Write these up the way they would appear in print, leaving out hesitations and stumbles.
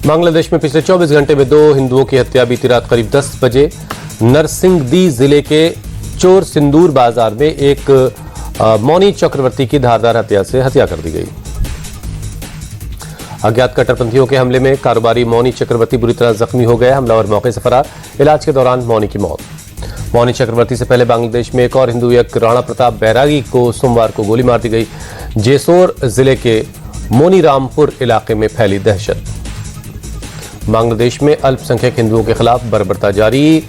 बांग्लादेश में पिछले 24 घंटे में 2 हिंदुओं की हत्या। बीती रात करीब 10 बजे नरसिंहदी जिले के चोर सिंदूर बाजार में एक मौनी चक्रवर्ती की धारदार हत्या से हत्या कर दी गई। अज्ञात कट्टरपंथियों के हमले में कारोबारी मौनी चक्रवर्ती बुरी तरह जख्मी हो गए। हमलावर मौके से फरार। इलाज के दौरान मौनी की मौत। मौनी चक्रवर्ती से पहले बांग्लादेश में एक और हिंदू युवक राणा प्रताप बैरागी को सोमवार को गोली मार दी गई। जेसोर जिले के मोनीरामपुर इलाके में फैली दहशत। बांग्लादेश में अल्पसंख्यक हिंदुओं के खिलाफ बर्बरता जारी।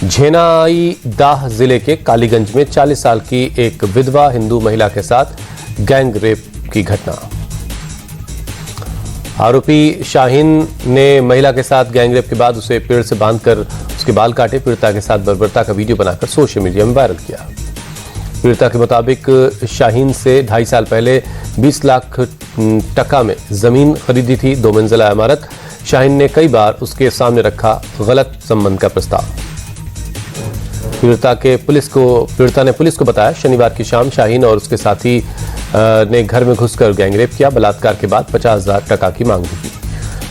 झेनाईदाह जिले के कालीगंज में 40 साल की एक विधवा हिंदू महिला के साथ गैंग रेप की घटना। आरोपी शाहीन ने महिला के साथ गैंग रेप के बाद उसे पेड़ से बांधकर उसके बाल काटे। पीड़िता के साथ बर्बरता का वीडियो बनाकर सोशल मीडिया में वायरल किया। पीड़िता के मुताबिक शाहीन से 2.5 साल पहले 20 लाख टका में जमीन खरीदी थी। 2 मंजिला इमारत। शाहीन ने कई बार उसके सामने रखा गलत संबंध का प्रस्ताव। पीड़िता ने पुलिस को बताया। शनिवार की शाम शाहीन और उसके साथी ने घर में घुसकर गैंगरेप किया। बलात्कार के बाद 50,000 टका की मांग की।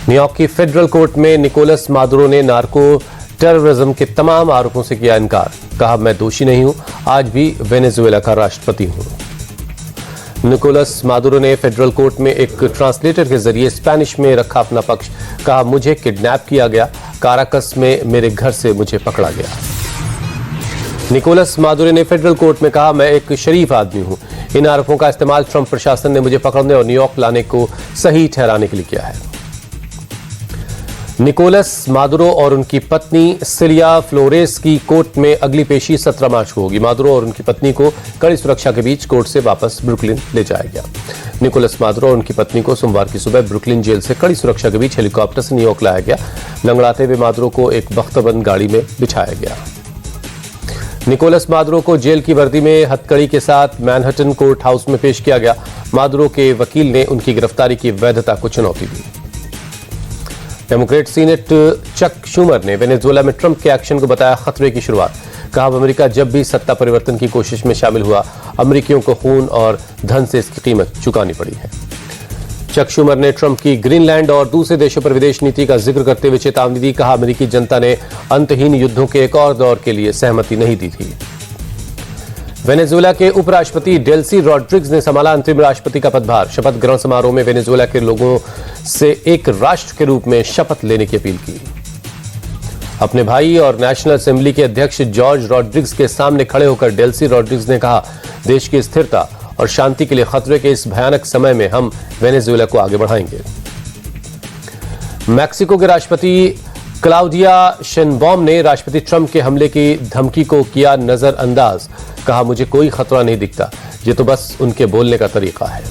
न्यूयॉर्क की फेडरल कोर्ट में निकोलस मादुरो ने नार्को टेररिज्म के तमाम आरोपों से किया इनकार। कहा, मैं दोषी नहीं हूं, आज भी वेनेजुएला का राष्ट्रपति हूं। निकोलस मादुरो ने फेडरल कोर्ट में एक ट्रांसलेटर के जरिए स्पेनिश में रखा अपना पक्ष। कहा, मुझे किडनैप किया गया, काराकस में मेरे घर से मुझे पकड़ा गया। निकोलस मादुरो ने फेडरल कोर्ट में कहा, मैं एक शरीफ आदमी हूं। इन आरोपों का इस्तेमाल ट्रंप प्रशासन ने मुझे पकड़ने और न्यूयॉर्क लाने को सही ठहराने के लिए किया है। निकोलस मादुरो और उनकी पत्नी सिलिया फ्लोरेस की कोर्ट में अगली पेशी 17 मार्च को होगी। मादुरो और उनकी पत्नी को कड़ी सुरक्षा के बीच कोर्ट से वापस ब्रुकलिन ले जाया गया। निकोलस मादुरो और उनकी पत्नी को सोमवार की सुबह ब्रुकलिन जेल से कड़ी सुरक्षा के बीच हेलीकॉप्टर से न्यूयॉर्क लाया गया। लंगड़ाते हुए मादुरो को एक बख्तबंद गाड़ी में बिछाया गया। निकोलस मादुरो को जेल की वर्दी में हथकड़ी के साथ मैनहट्टन कोर्ट हाउस में पेश किया गया। मादुरो के वकील ने उनकी गिरफ्तारी की वैधता को चुनौती दी। डेमोक्रेट सीनेट चक शूमर ने वेनेजुएला में ट्रंप के एक्शन को बताया खतरे की शुरुआत। कहा, अमेरिका जब भी सत्ता परिवर्तन की कोशिश में शामिल हुआ, अमेरिकियों को खून और धन से इसकी कीमत चुकानी पड़ी है। चक शूमर ने ट्रंप की ग्रीनलैंड और दूसरे देशों पर विदेश नीति का जिक्र करते हुए चेतावनी दी। कहा, अमेरिकी जनता ने अंतहीन युद्धों के एक और दौर के लिए सहमति नहीं दी थी। वेनेजुएला के उपराष्ट्रपति डेल्सी रॉड्रिग्स ने संभाला अंतरिम राष्ट्रपति का पदभार। शपथ ग्रहण समारोह में वेनेजुएला के लोगों से एक राष्ट्र के रूप में शपथ लेने की अपील की। अपने भाई और नेशनल असेंबली के अध्यक्ष जॉर्ज रॉड्रिग्स के सामने खड़े होकर डेल्सी रॉड्रिग्स ने कहा, देश की स्थिरता और शांति के लिए खतरे के इस भयानक समय में हम वेनेजुएला को आगे बढ़ाएंगे। मैक्सिको के राष्ट्रपति क्लाउडिया शेनबॉम ने राष्ट्रपति ट्रंप के हमले की धमकी को किया नजरअंदाज। कहा, मुझे कोई खतरा नहीं दिखता, ये तो बस उनके बोलने का तरीका है।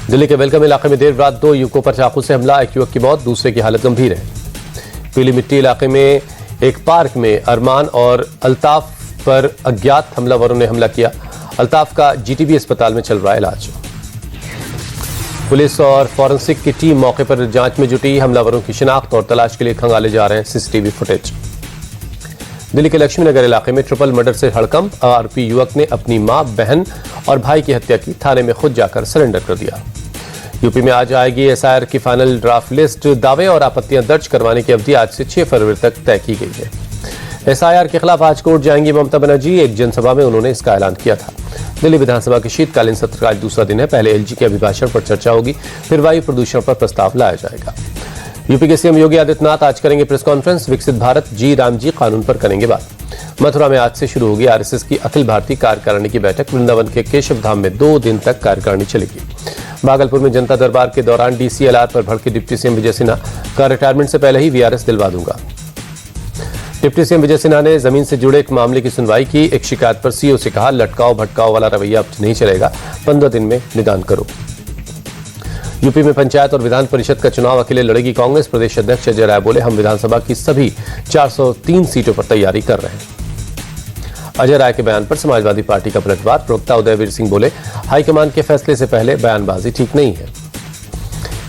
दिल्ली के वेलकम इलाके में देर रात 2 युवकों पर चाकू से हमला। एक युवक की मौत, दूसरे की हालत गंभीर है। पीली मिट्टी इलाके में एक पार्क में अरमान और अल्ताफ पर अज्ञात हमलावरों ने हमला किया। अल्ताफ का जीटीबी अस्पताल में चल रहा है इलाज। पुलिस और फॉरेंसिक की टीम मौके पर जांच में जुटी। हमलावरों की शिनाख्त और तलाश के लिए खंगाले जा रहे हैं सीसीटीवी फुटेज। दिल्ली के लक्ष्मी नगर इलाके में ट्रिपल मर्डर से हड़कंप। आरोपी युवक ने अपनी मां, बहन और भाई की हत्या की। थाने में खुद जाकर सरेंडर कर दिया। यूपी में आज आएगी एसआईआर की फाइनल ड्राफ्ट लिस्ट। दावे और आपत्तियां दर्ज करवाने की अवधि आज से 6 फरवरी तक तय की गई है। एसआईआर के खिलाफ आज कोर्ट जाएंगी ममता बनर्जी। एक जनसभा में उन्होंने इसका ऐलान किया था। दिल्ली विधानसभा के शीतकालीन सत्र का आज दूसरा दिन है। पहले एलजी के अभिभाषण पर चर्चा होगी, फिर वायु प्रदूषण पर प्रस्ताव लाया जाएगा। यूपी के सीएम योगी आदित्यनाथ आज करेंगे प्रेस कॉन्फ्रेंस। विकसित भारत जी राम जी कानून पर करेंगे बात। मथुरा में आज से शुरू होगी आरएसएस की अखिल भारतीय कार्यकारिणी की बैठक। वृंदावन के केशव धाम में 2 दिन तक कार्यकारिणी चलेगी। भागलपुर में जनता दरबार के दौरान डीसीएलआर पर भड़के डिप्टी सीएम विजय सिन्हा। का रिटायरमेंट से पहले ही वीआरएस दिलवा दूंगा। डिप्टी सीएम विजय सिन्हा ने जमीन से जुड़े एक मामले की सुनवाई की। एक शिकायत पर सीओ से कहा, लटकाओ भटकाओ वाला रवैया अब नहीं चलेगा, 15 दिन में निदान करो। यूपी में पंचायत और विधान परिषद का चुनाव अकेले लड़ेगी कांग्रेस। प्रदेश अध्यक्ष अजय राय बोले, हम विधानसभा की सभी 403 सीटों पर तैयारी कर रहे हैं। अजय राय के बयान पर समाजवादी पार्टी का पलटवार। प्रवक्ता उदयवीर सिंह बोले, हाईकमान के फैसले से पहले बयानबाजी ठीक नहीं है।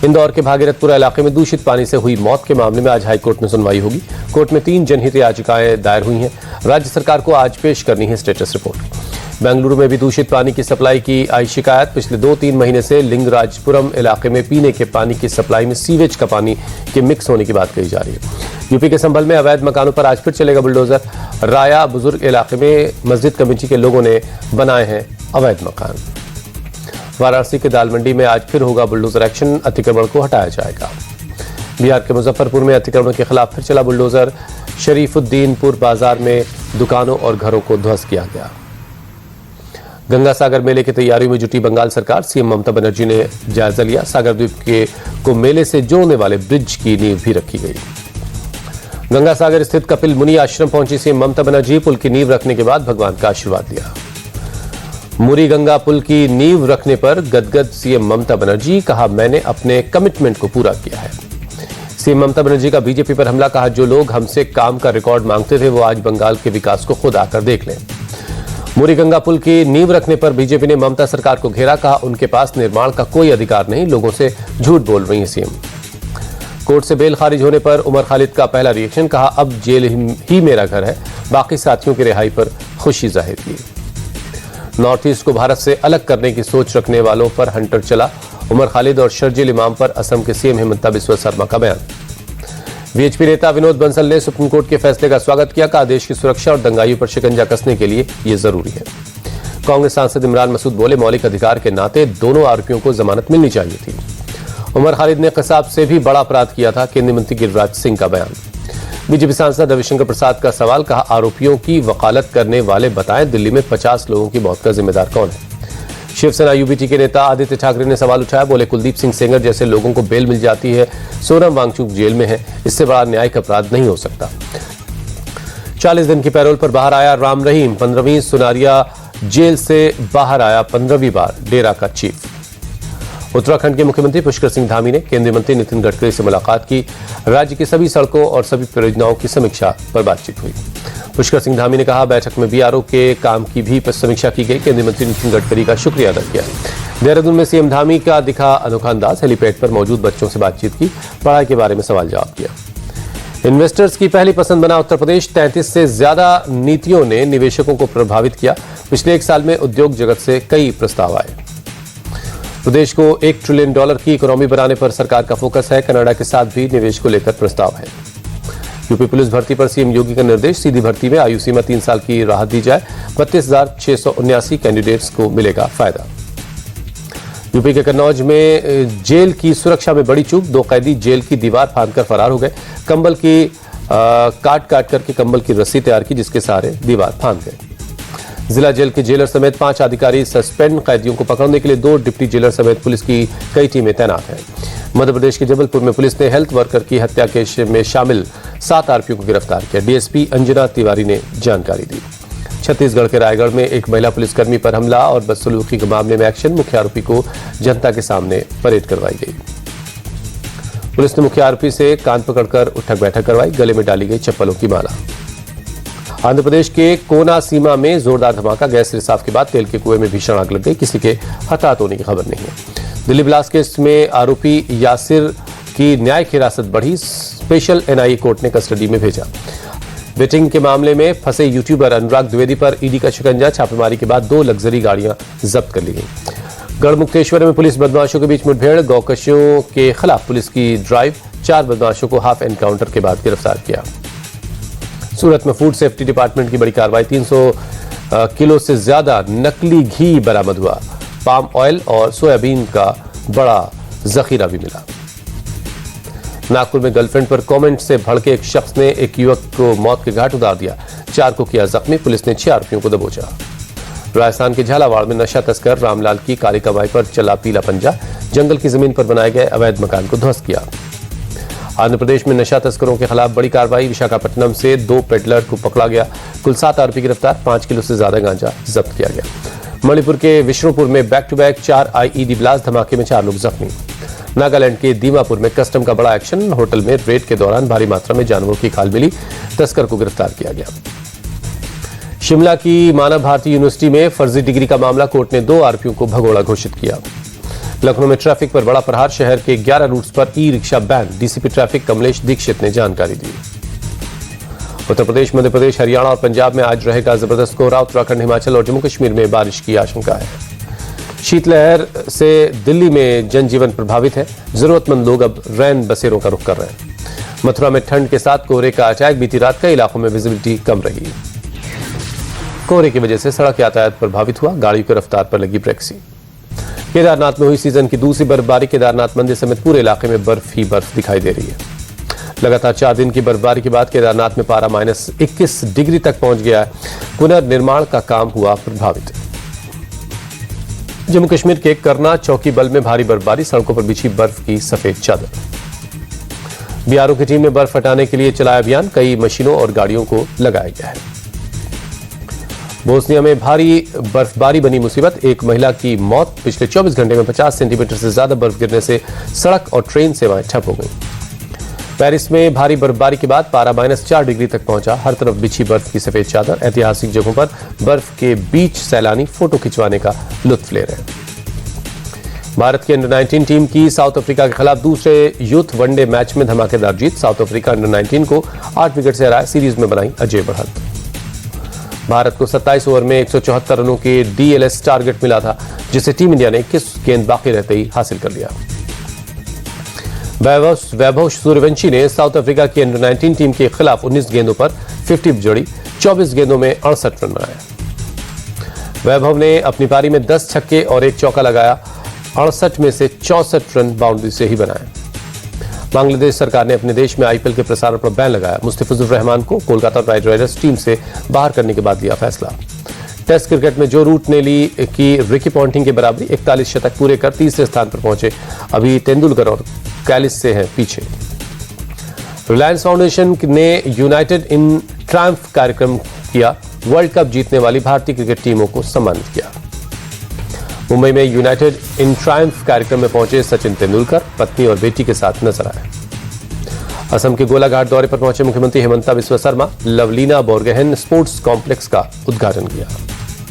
इंदौर के भागीरथपुरा इलाके में दूषित पानी से हुई मौत के मामले में आज हाईकोर्ट में सुनवाई होगी। कोर्ट में 3 जनहित याचिकाएं दायर हुई हैं। राज्य सरकार को आज पेश करनी है स्टेटस रिपोर्ट। बेंगलुरु में भी दूषित पानी की सप्लाई की आई शिकायत। पिछले 2-3 महीने से लिंगराजपुरम इलाके में पीने के पानी की सप्लाई में सीवेज का पानी के मिक्स होने की बात कही जा रही है। यूपी के संभल में अवैध मकानों पर आज फिर चलेगा बुलडोजर। राया बुजुर्ग इलाके में मस्जिद कमेटी के लोगों ने बनाए हैं अवैध मकान। वाराणसी के दाल मंडी में आज फिर होगा बुलडोजर एक्शन, अतिक्रमण को हटाया जाएगा। बिहार के मुजफ्फरपुर में अतिक्रमण के खिलाफ फिर चला बुलडोजर। शरीफुद्दीनपुर बाजार में दुकानों और घरों को ध्वस्त किया गया। गंगा सागर मेले की तैयारियों में जुटी बंगाल सरकार। सीएम ममता बनर्जी ने जायजा लिया। सागर द्वीप को मेले से जोड़ने वाले ब्रिज की नींव भी रखी गई। गंगा सागर स्थित कपिल मुनि आश्रम पहुंची सीएम ममता बनर्जी। पुल की नींव रखने के बाद भगवान का आशीर्वाद लिया। मुरी गंगा पुल की नींव रखने पर गदगद सीएम ममता बनर्जी। कहा, मैंने अपने कमिटमेंट को पूरा किया है। सीएम ममता बनर्जी का बीजेपी पर हमला। कहा, जो लोग हमसे काम का रिकॉर्ड मांगते थे वो आज बंगाल के विकास को खुद आकर देख लें। मुरी गंगा पुल की नींव रखने पर बीजेपी ने ममता सरकार को घेरा। कहा, उनके पास निर्माण का कोई अधिकार नहीं, लोगों से झूठ बोल रही है सीएम। कोर्ट से बेल खारिज होने पर उमर खालिद का पहला रिएक्शन। कहा, अब जेल ही मेरा घर है। बाकी साथियों की रिहाई पर खुशी जाहिर की। नॉर्थ ईस्ट को भारत से अलग करने की सोच रखने वालों पर हंटर चला। उमर खालिद और शर्जील इमाम पर असम के सीएम हिमंता बिस्वा शर्मा का बयान। वीएचपी नेता विनोद बंसल ने सुप्रीम कोर्ट के फैसले का स्वागत किया। कहा, देश की सुरक्षा और दंगाइयों पर शिकंजा कसने के लिए यह जरूरी है। कांग्रेस सांसद इमरान मसूद बोले, मौलिक अधिकार के नाते दोनों आरोपियों को जमानत मिलनी चाहिए थी। उमर खालिद ने कसाब से भी बड़ा अपराध किया था। केंद्रीय मंत्री गिरिराज सिंह का बयान। बीजेपी सांसद रविशंकर प्रसाद का सवाल। कहा, आरोपियों की वकालत करने वाले बताएं, दिल्ली में 50 लोगों की मौत का जिम्मेदार कौन है। शिवसेना यूबीटी के नेता आदित्य ठाकरे ने सवाल उठाया। बोले, कुलदीप सिंह सेंगर जैसे लोगों को बेल मिल जाती है, सोनम वांगचुक जेल में है, इससे बड़ा न्यायिक अपराध नहीं हो सकता। 40 दिन की पैरोल पर बाहर आया राम रहीम। 15वीं सुनारिया जेल से बाहर आया 15वीं बार डेरा का चीफ। उत्तराखंड के मुख्यमंत्री पुष्कर सिंह धामी ने केंद्रीय मंत्री नितिन गडकरी से मुलाकात की। राज्य की सभी सड़कों और सभी परियोजनाओं की समीक्षा पर बातचीत हुई। पुष्कर सिंह धामी ने कहा, बैठक में बीआरओ के काम की भी समीक्षा की गई। केंद्रीय मंत्री नितिन गडकरी का शुक्रिया अदा किया। देहरादून में सीएम धामी का दिखा अनोखा अंदाज। हेलीपैड पर मौजूद बच्चों से बातचीत की, पढ़ाई के बारे में सवाल जवाब किया। इन्वेस्टर्स की पहली पसंद बना उत्तर प्रदेश। 33 से ज्यादा नीतियों ने निवेशकों को प्रभावित किया। पिछले 1 साल में उद्योग जगत से कई प्रस्ताव आए। प्रदेश को $1 ट्रिलियन की इकोनॉमी बनाने पर सरकार का फोकस है। कनाडा के साथ भी निवेश को लेकर प्रस्ताव है। यूपी पुलिस भर्ती पर सीएम योगी का निर्देश। सीधी भर्ती में आयु सीमा 3 साल की राहत दी जाए। 32,679 कैंडिडेट्स को मिलेगा फायदा। यूपी के कन्नौज में जेल की सुरक्षा में बड़ी चूक। 2 कैदी जेल की दीवार फांदकर फरार हो गए। कंबल की काट करके कंबल की रस्सी तैयार की, जिसके सहारे दीवार फांद गए। जिला जेल के जेलर समेत 5 अधिकारी सस्पेंड। कैदियों को पकड़ने के लिए 2 डिप्टी जेलर समेत पुलिस की कई टीमें तैनात हैं। मध्य प्रदेश के जबलपुर में पुलिस ने हेल्थ वर्कर की हत्या केस में शामिल 7 आरोपियों को गिरफ्तार किया। डीएसपी अंजना तिवारी ने जानकारी दी। छत्तीसगढ़ के रायगढ़ में एक महिला पुलिसकर्मी पर हमला और बदसलूकी के मामले में एक्शन। मुख्य आरोपी को जनता के सामने परेड करवाई गई। पुलिस ने मुख्य आरोपी से कान पकड़कर उठक बैठक करवाई। गले में डाली गई चप्पलों की माला। आंध्र प्रदेश के कोना सीमा में जोरदार धमाका। गैस रिसाव के बाद तेल के कुएं में भीषण आग लग गई। किसी के हताहत होने की खबर नहीं है। दिल्ली ब्लास्ट केस में आरोपी यासिर की न्यायिक हिरासत बढ़ी। स्पेशल एनआईए कोर्ट ने कस्टडी में भेजा। बेटिंग के मामले में फंसे यूट्यूबर अनुराग द्विवेदी पर ईडी का शिकंजा। छापेमारी के बाद 2 लग्जरी गाड़ियां जब्त कर ली गई। गढ़मुक्तेश्वर में पुलिस बदमाशों के बीच मुठभेड़। गौकशियों के खिलाफ पुलिस की ड्राइव। 4 बदमाशों को हाफ एनकाउंटर के बाद गिरफ्तार किया। सूरत में फूड सेफ्टी डिपार्टमेंट की बड़ी कार्रवाई। 300 किलो से ज्यादा नकली घी बरामद हुआ। पाम ऑयल और सोयाबीन का बड़ा जखीरा भी मिला। नागपुर में गर्लफ्रेंड पर कमेंट से भड़के एक शख्स ने एक युवक को मौत के घाट उतार दिया। 4 को किया जख्मी। पुलिस ने 6 आरोपियों को दबोचा। राजस्थान के झालावाड़ में नशा तस्कर रामलाल की काली कमाई पर चला पीला पंजा। जंगल की जमीन पर बनाए गए अवैध मकान को ध्वस्त किया। आंध्र प्रदेश में नशा तस्करों के खिलाफ बड़ी कार्रवाई। विशाखापट्टनम से 2 पेडलर को पकड़ा गया। कुल 7 आरोपी गिरफ्तार। 5 किलो से ज्यादा गांजा जब्त किया गया। मणिपुर के विष्णुपुर में back to back 4 IED blast. धमाके में 4 लोग जख्मी। नागालैंड के दीमापुर में कस्टम का बड़ा एक्शन। होटल में रेड के दौरान भारी मात्रा में जानवरों की खाल मिली। तस्कर को गिरफ्तार किया गया। शिमला की मानव भारती यूनिवर्सिटी में फर्जी डिग्री का मामला। कोर्ट ने 2 आरोपियों को भगोड़ा घोषित किया। लखनऊ में ट्रैफिक पर बड़ा प्रहार। शहर के 11 रूट्स पर E rickshaw ban. DCP traffic Kamlesh Dikshit ने जानकारी दी। उत्तर प्रदेश, मध्य प्रदेश, हरियाणा और पंजाब में आज रहेगा जबरदस्त कोहरा। उत्तराखंड, हिमाचल और जम्मू कश्मीर में बारिश की आशंका है। शीतलहर से दिल्ली में जनजीवन प्रभावित है। जरूरतमंद लोग अब रैन बसेरों का रुख कर रहे हैं। मथुरा में ठंड के साथ कोहरे का अटैक। बीती रात कई इलाकों में विजिबिलिटी कम रही। कोहरे की वजह से सड़क यातायात प्रभावित हुआ। गाड़ियों की रफ्तार पर लगी ब्रेक्सी। केदारनाथ में हुई सीजन की दूसरी बर्फबारी। केदारनाथ मंदिर समेत पूरे इलाके में बर्फ ही बर्फ दिखाई दे रही है। लगातार 4 दिन की बर्फबारी के बाद केदारनाथ में पारा -21 डिग्री तक पहुंच गया है। पुनर्निर्माण का काम हुआ प्रभावित। जम्मू कश्मीर के करना चौकी बल में भारी बर्फबारी। सड़कों पर बिछी बर्फ की सफेद चादर। बीआरओ की टीम ने बर्फ हटाने के लिए चलाया अभियान। कई मशीनों और गाड़ियों को लगाया गया है। बोस्निया में भारी बर्फबारी बनी मुसीबत। एक महिला की मौत। पिछले 24 घंटे में 50 सेंटीमीटर से ज्यादा बर्फ गिरने से सड़क और ट्रेन सेवाएं ठप हो गई। पेरिस में भारी बर्फबारी के बाद पारा -4 डिग्री तक पहुंचा। हर तरफ बिछी बर्फ की सफेद चादर। ऐतिहासिक जगहों पर बर्फ के बीच सैलानी फोटो खिंचवाने का लुत्फ ले रहे हैं। भारत की अंडर-19 टीम की साउथ अफ्रीका के खिलाफ दूसरे यूथ वनडे मैच में धमाकेदार जीत। साउथ अफ्रीका अंडर-19 को 8 विकेट से हराया। सीरीज में बनाई अजय बढ़त। भारत को 27 ओवर में 174 रनों के डीएलएस टारगेट मिला था, जिसे टीम इंडिया ने 21 गेंद बाकी रहते ही हासिल कर लिया। वैभव सूर्यवंशी ने साउथ अफ्रीका की अंडर-19 टीम के खिलाफ 19 गेंदों पर 50 जोड़ी। 24 गेंदों में 68 रन बनाए। वैभव ने अपनी पारी में 10 छक्के और 1 चौका लगाया। 68 में से 64 रन बाउंड्री से ही बनाए। बांग्लादेश सरकार ने अपने देश में आईपीएल के प्रसारण पर बैन लगाया। मुस्तफिजुर रहमान को कोलकाता नाइट राइडर्स टीम से बाहर करने के बाद लिया फैसला। टेस्ट क्रिकेट में जो रूट ने ली की रिकी पॉन्टिंग की बराबरी। 41 शतक पूरे कर तीसरे स्थान पर पहुंचे। अभी तेंदुलकर और कैलिस से हैं पीछे। रिलायंस फाउंडेशन ने यूनाइटेड इन ट्रायम्फ कार्यक्रम किया। वर्ल्ड कप जीतने वाली भारतीय क्रिकेट टीमों को सम्मानित किया। मुंबई में यूनाइटेड इन ट्रायम्फ कार्यक्रम में पहुंचे सचिन तेंदुलकर पत्नी और बेटी के साथ नजर आए। असम के गोलाघाट दौरे पर पहुंचे मुख्यमंत्री हेमंता बिस्वा शर्मा। लवलीना बोरगोहेन स्पोर्ट्स कॉम्प्लेक्स का उद्घाटन किया।